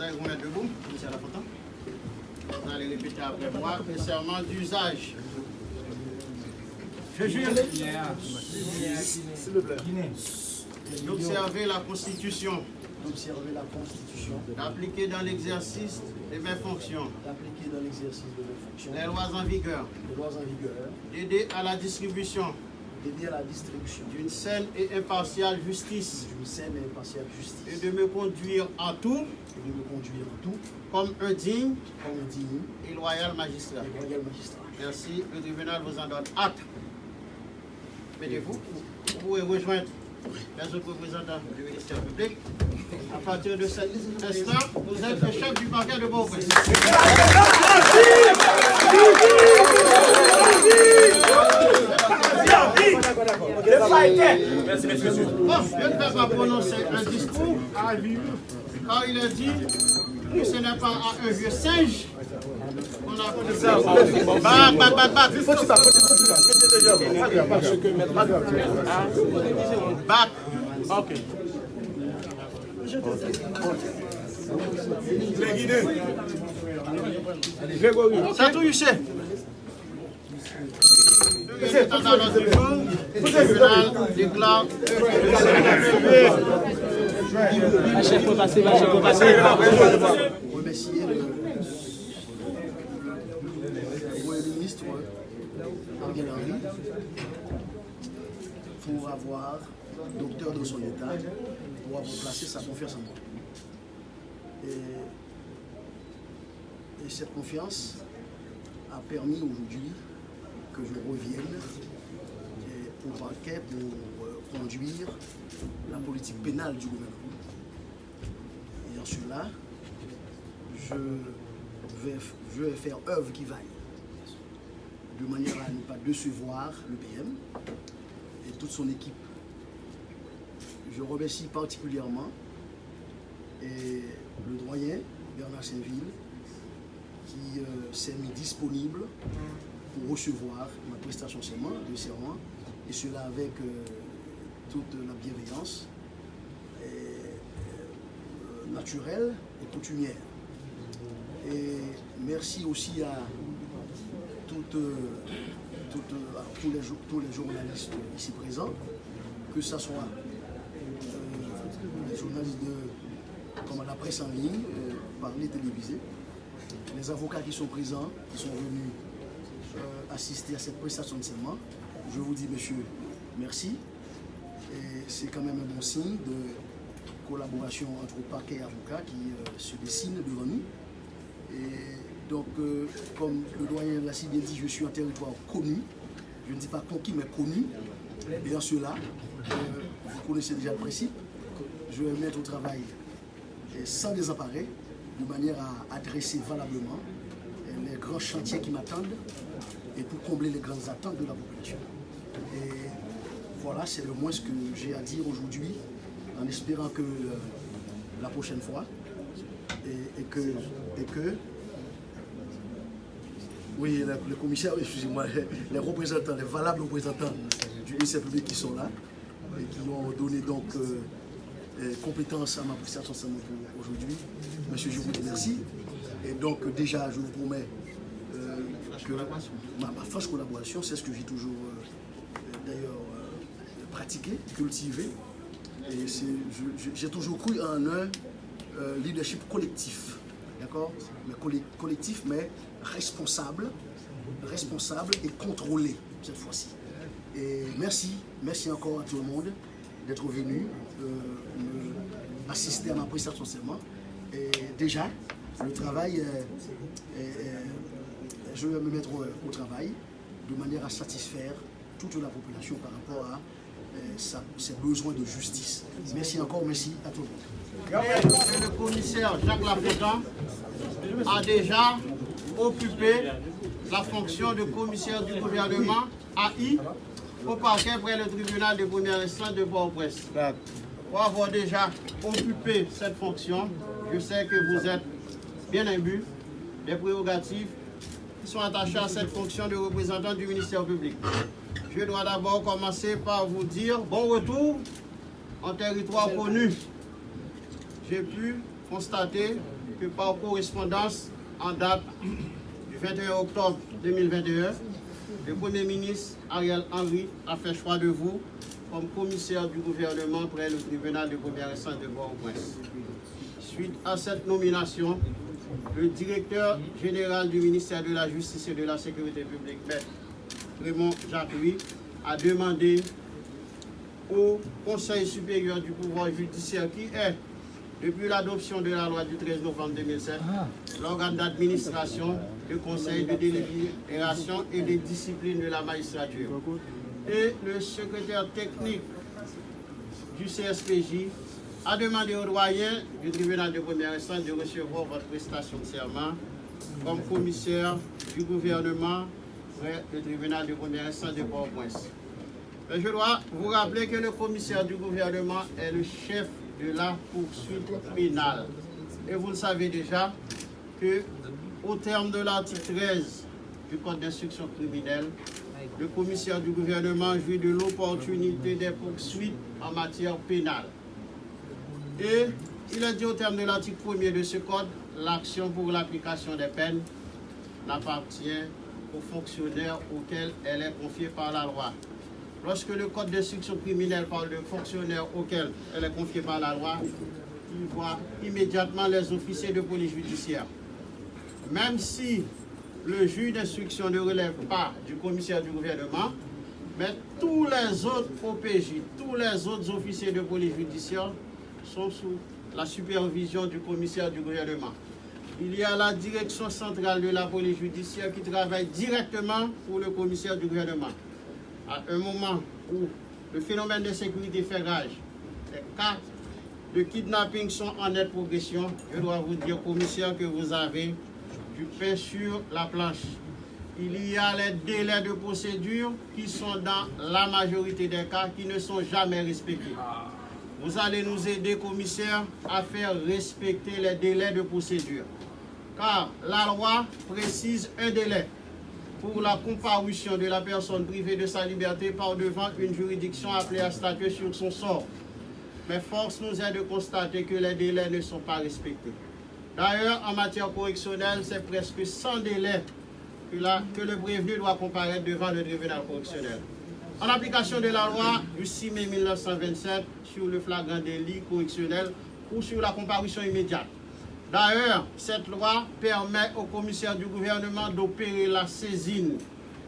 allez vous mettre debout, monsieur Lafontaine. Vous allez répéter après moi le serment d'usage. Je jure d'observer la Constitution, d'appliquer dans l'exercice de mes fonctions, les lois en vigueur, d'aider à la distribution d'une saine et impartiale justice, et de me conduire en tout comme un digne et loyal magistrat. Merci, le tribunal vous en donne acte. Mettez-vous, vous pouvez rejoindre les autres représentants du ministère public. À partir de cet instant, vous êtes le chef du parquet de Port-au-Prince. Merci, monsieur. Bon, je ne vais pas prononcer un discours, car il a dit que ce n'est pas à un vieux singe qu'on a appris ça. Bac. Ok. C'est tout, Yussé. Déclare. Chef, faut passer, faut passer. Remercier le Premier ministre Ariel Henry pour avoir, docteur de son état, pour avoir placé sa confiance en moi. Et cette confiance a permis aujourd'hui que je revienne au parquet pour conduire la politique pénale du gouvernement. Et en cela, je vais faire œuvre qui vaille, de manière à ne pas décevoir le PM et toute son équipe. Je remercie particulièrement le doyen Bernard Saint-Ville qui s'est mis disponible pour recevoir ma prestation de serment, et cela avec toute la bienveillance naturelle et coutumière. Et merci aussi à tous les journalistes ici présents, que ce soit les journalistes comme la presse en ligne, parler télévisé, les avocats qui sont présents, qui sont venus assister à cette prestation de serment. Je vous dis, monsieur, merci. Et c'est quand même un bon signe de collaboration entre parquet et avocats qui se dessine devant nous. Et donc, comme le doyen l'a si bien dit, je suis un territoire connu. Je ne dis pas conquis, mais connu. Et en cela, vous connaissez déjà le principe. Je vais mettre au travail sans désemparer, de manière à adresser valablement les grands chantiers qui m'attendent et pour combler les grandes attentes de la population. Et voilà, c'est le moins ce que j'ai à dire aujourd'hui, en espérant que la prochaine fois, oui, les commissaires, excusez-moi, les représentants, les valables représentants du ministère public qui sont là et qui m'ont donné donc compétence à ma prestation pour aujourd'hui. Monsieur, je vous remercie. Et donc déjà, je vous promets que ma franche collaboration, c'est ce que j'ai toujours d'ailleurs pratiqué, cultivé. Et j'ai toujours cru en un leadership collectif, d'accord? Mais collectif, mais responsable et contrôlé cette fois-ci. Et merci encore à tout le monde d'être venu assister à ma prestation de serment. Et déjà, le travail, je vais me mettre au travail de manière à satisfaire toute la population par rapport à ses besoins de justice. Merci encore, merci à tout le monde. Le commissaire Jacques Lafontaine a déjà occupé la fonction de commissaire du gouvernement AI au parquet près le tribunal de première instance de Port-au-Prince. Pour avoir déjà occupé cette fonction, je sais que vous êtes bien imbu des prérogatives qui sont attachées à cette fonction de représentant du ministère public. je dois d'abord commencer par vous dire bon retour en territoire connu. J'ai pu constater que par correspondance en date du 21 octobre 2021, le Premier ministre Ariel Henry a fait choix de vous comme commissaire du gouvernement près le tribunal de première instance de Port-au-Prince. Suite à cette nomination, le directeur général du ministère de la Justice et de la Sécurité publique, M. Raymond Jacques-Louis, a demandé au Conseil supérieur du pouvoir judiciaire, qui est, depuis l'adoption de la loi du 13 novembre 2007, l'organe d'administration, le Conseil de délibération et de discipline de la magistrature, et le secrétaire technique du CSPJ, a demandé au doyen du tribunal de première instance de recevoir votre prestation de serment comme commissaire du gouvernement près le tribunal de première instance de Port-au-Prince. Mais je dois vous rappeler que le commissaire du gouvernement est le chef de la poursuite pénale. Et vous le savez déjà que, au terme de l'article 13 du Code d'instruction criminelle, le commissaire du gouvernement jouit de l'opportunité des poursuites en matière pénale. Et il est dit au terme de l'article 1er de ce code, l'action pour l'application des peines n'appartient aux fonctionnaires auxquels elle est confiée par la loi. Lorsque le code d'instruction criminelle parle de fonctionnaires auxquels elle est confiée par la loi, il voit immédiatement les officiers de police judiciaire. Même si le juge d'instruction ne relève pas du commissaire du gouvernement, mais tous les autres OPJ, tous les autres officiers de police judiciaire sont sous la supervision du commissaire du gouvernement. Il y a la direction centrale de la police judiciaire qui travaille directement pour le commissaire du gouvernement. À un moment où le phénomène de sécurité fait rage, les cas de kidnapping sont en nette progression, je dois vous dire, commissaire, que vous avez du pain sur la planche. Il y a les délais de procédure qui sont dans la majorité des cas qui ne sont jamais respectés. Vous allez nous aider, commissaire, à faire respecter les délais de procédure. Car la loi précise un délai pour la comparution de la personne privée de sa liberté par devant une juridiction appelée à statuer sur son sort. Mais force nous est de constater que les délais ne sont pas respectés. D'ailleurs, en matière correctionnelle, c'est presque sans délai que le prévenu doit comparaître devant le tribunal correctionnel. En application de la loi du 6 mai 1927 sur le flagrant délit correctionnel ou sur la comparution immédiate. D'ailleurs, cette loi permet au commissaire du gouvernement d'opérer la saisine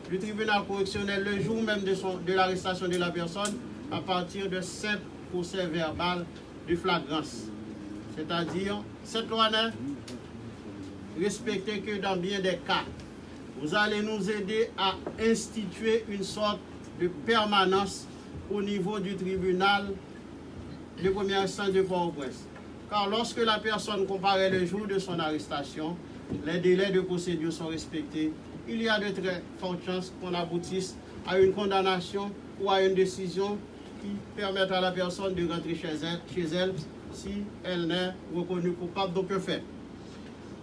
du tribunal correctionnel le jour même de l'arrestation de la personne à partir de 7 procès verbal de flagrance. C'est-à-dire, cette loi n'est respectée que dans bien des cas. Vous allez nous aider à instituer une sorte de permanence au niveau du tribunal de première instance de Port-au-Prince. Car lorsque la personne comparaît le jour de son arrestation, les délais de procédure sont respectés. Il y a de très fortes chances qu'on aboutisse à une condamnation ou à une décision qui permette à la personne de rentrer chez elle si elle n'est reconnue coupable d'aucun fait.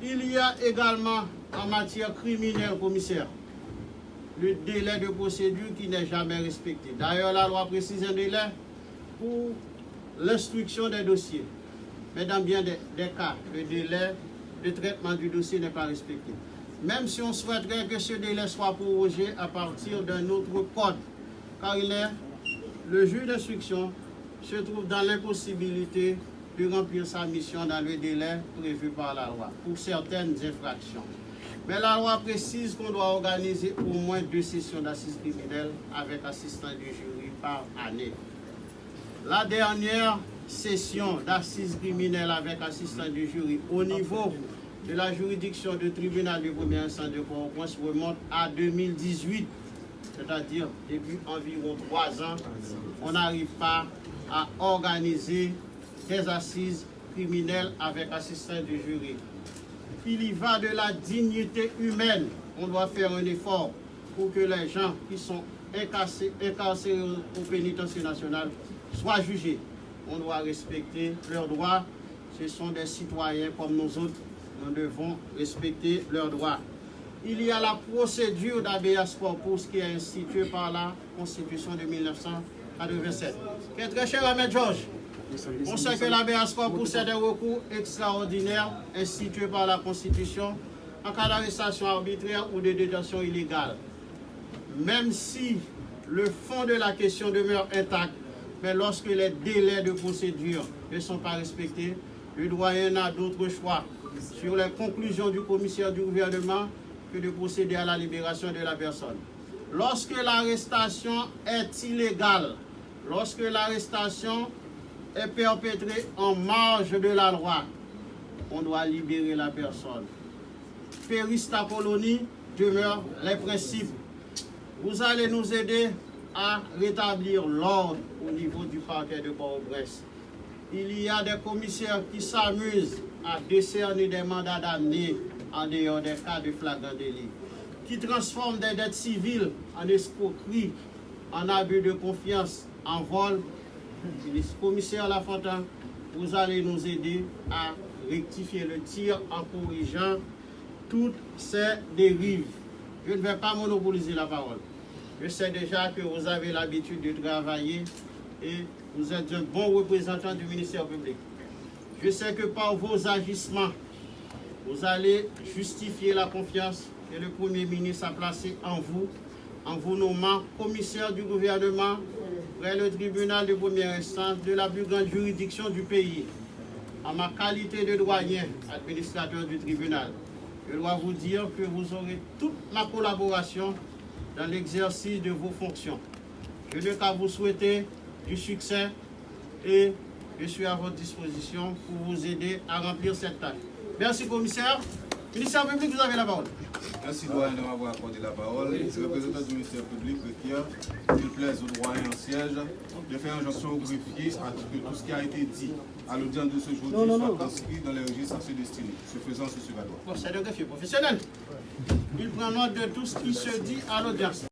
Il y a également en matière criminelle, commissaire, le délai de procédure qui n'est jamais respecté. D'ailleurs, la loi précise un délai pour l'instruction des dossiers. Mais dans bien des cas, le délai de traitement du dossier n'est pas respecté. Même si on souhaiterait que ce délai soit prorogé à partir d'un autre code, car le juge d'instruction se trouve dans l'impossibilité de remplir sa mission dans le délai prévu par la loi pour certaines infractions. Mais la loi précise qu'on doit organiser au moins 2 sessions d'assises criminelles avec assistant du jury par année. La dernière session d'assises criminelles avec assistant du jury au niveau de la juridiction du tribunal de première instance de Port-au-Prince remonte à 2018, c'est-à-dire depuis environ 3 ans, on n'arrive pas à organiser des assises criminelles avec assistant du jury. Il y va de la dignité humaine. On doit faire un effort pour que les gens qui sont incarcérés au pénitencier national soient jugés. On doit respecter leurs droits. Ce sont des citoyens comme nous autres. Nous devons respecter leurs droits. il y a la procédure d'habeas corpus qui est instituée par la Constitution de 1987. Qui est très cher à M. Georges. On sait que l'habeas corpus est un recours extraordinaire institué par la Constitution en cas d'arrestation arbitraire ou de détention illégale. Même si le fond de la question demeure intact, mais lorsque les délais de procédure ne sont pas respectés, le doyen n'a d'autre choix sur les conclusions du commissaire du gouvernement que de procéder à la libération de la personne. Lorsque l'arrestation est illégale, lorsque l'arrestation est perpétrée en marge de la loi, on doit libérer la personne. Pérista colonie demeure les principes. Vous allez nous aider à rétablir l'ordre au niveau du parquet de Port-au-Prince. Il y a des commissaires qui s'amusent à décerner des mandats d'amener en dehors des cas de flagrant délit, qui transforment des dettes civiles en escroquerie, en abus de confiance, en vol. Commissaire Lafontaine, vous allez nous aider à rectifier le tir en corrigeant toutes ces dérives. Je ne vais pas monopoliser la parole. Je sais déjà que vous avez l'habitude de travailler et vous êtes un bon représentant du ministère public. Je sais que par vos agissements, vous allez justifier la confiance que le Premier ministre a placée en vous nommant commissaire du gouvernement près le tribunal de première instance de la plus grande juridiction du pays. En ma qualité de doyen, administrateur du tribunal, je dois vous dire que vous aurez toute ma collaboration dans l'exercice de vos fonctions. Je n'ai qu'à vous souhaiter du succès et je suis à votre disposition pour vous aider à remplir cette tâche. Merci, commissaire. Ministère public, vous avez la parole. Merci, doyen, de m'avoir accordé la parole. Le représentant du ministère public requiert qu'il plaise au doyen en siège de faire injonction au greffier à ce que tout ce qui a été dit à l'audience de ce jour soit transcrit dans les registres à ce destiné. Ce faisant, ce sera droit. C'est le greffier professionnel. Il prend note de tout ce qui se dit à l'audience.